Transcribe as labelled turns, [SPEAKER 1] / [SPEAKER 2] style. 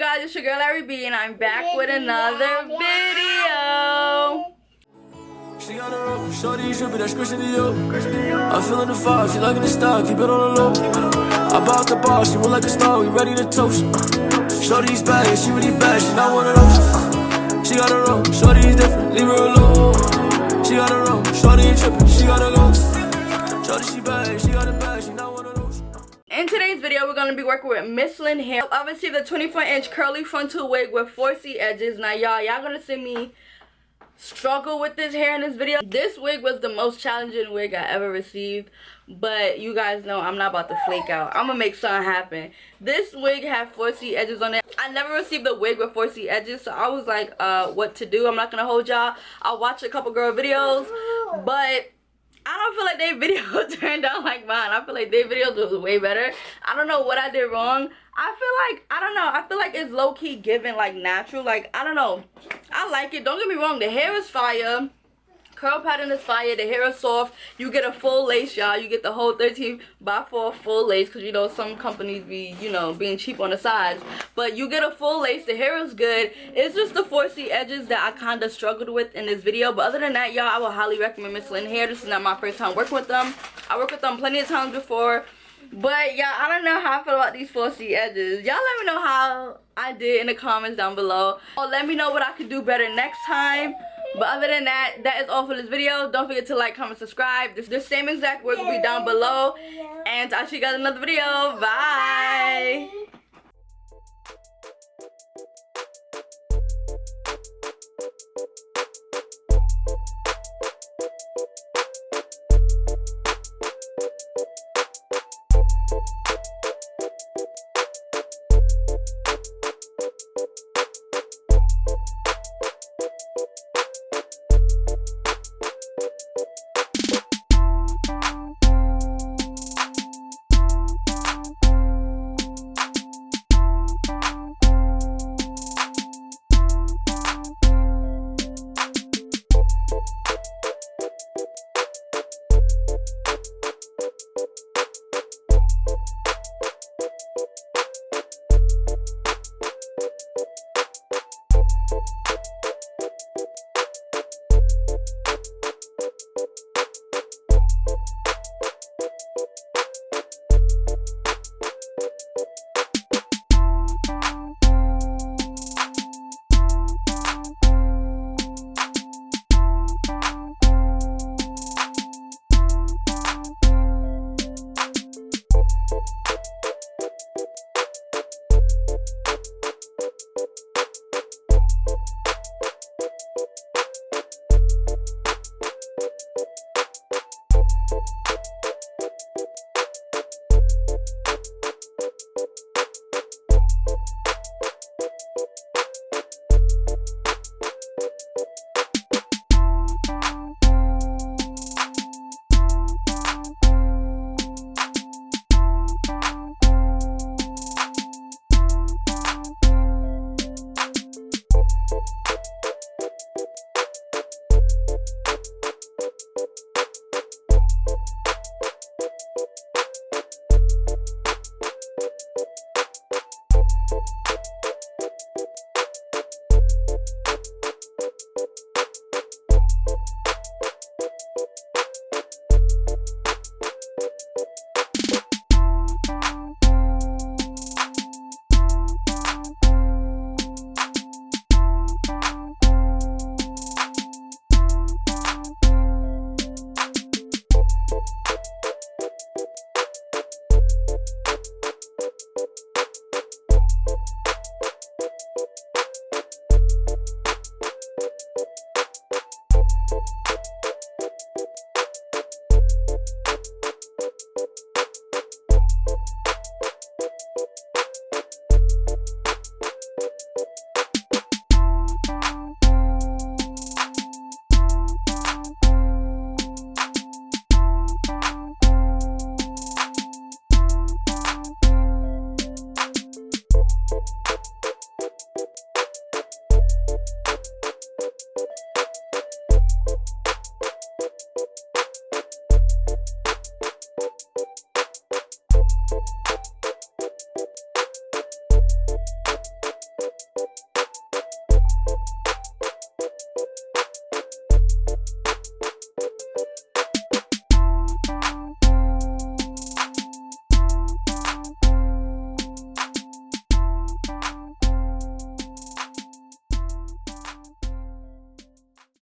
[SPEAKER 1] guys? It's your girl ARIE, and I'm back with another video.
[SPEAKER 2] She got her up, shorty, dripping, that's Christian Dior. I'm feeling the vibe, she liking the style, keep it on the low. I bought the bar, she look like a star, we ready to toast. Shorty's bad, she really bad, she not one of those. She got her own, shorty's different, leave her alone. She got her own, shorty ain't tripping, she got her ghost. Shorty, she bad, she got it bad, she not one of those.
[SPEAKER 1] In today's video, we're going to be working with MsLynn hair. I received a 24-inch curly frontal wig with 4C edges. Now, y'all going to see me struggle with this hair in this video. This wig was the most challenging wig I ever received, but you guys know I'm not about to flake out. I'm gonna make something happen. This wig had 4C edges on it. I never received a wig with 4C edges, so I was like, what to do. I'm not gonna hold y'all. I'll watch a couple girl videos, but I don't feel like their video turned out like mine. I feel like their videos was way better. I don't know what I did wrong. I feel like, I don't know, I feel like it's low-key given like natural. Like, I don't know, I like it. Don't get me wrong, the hair is fire, curl pattern is fire, the hair is soft. You get a full lace, y'all. You get the whole 13x4 full lace, because you know some companies be, you know, being cheap on the sides, but you get a full lace. The hair is good. It's just the 4C edges that I kind of struggled with in this video, but other than that, y'all, I would highly recommend MsLynn hair. This is not my first time working with them. I worked with them plenty of times before. But yeah, I don't know how I feel about these 4C edges. Y'all let me know how I did in the comments down below. Or let me know what I could do better next time. But other than that, that is all for this video. Don't forget to like, comment, subscribe. This same exact word will be down below. And I'll see you guys in another video. Bye.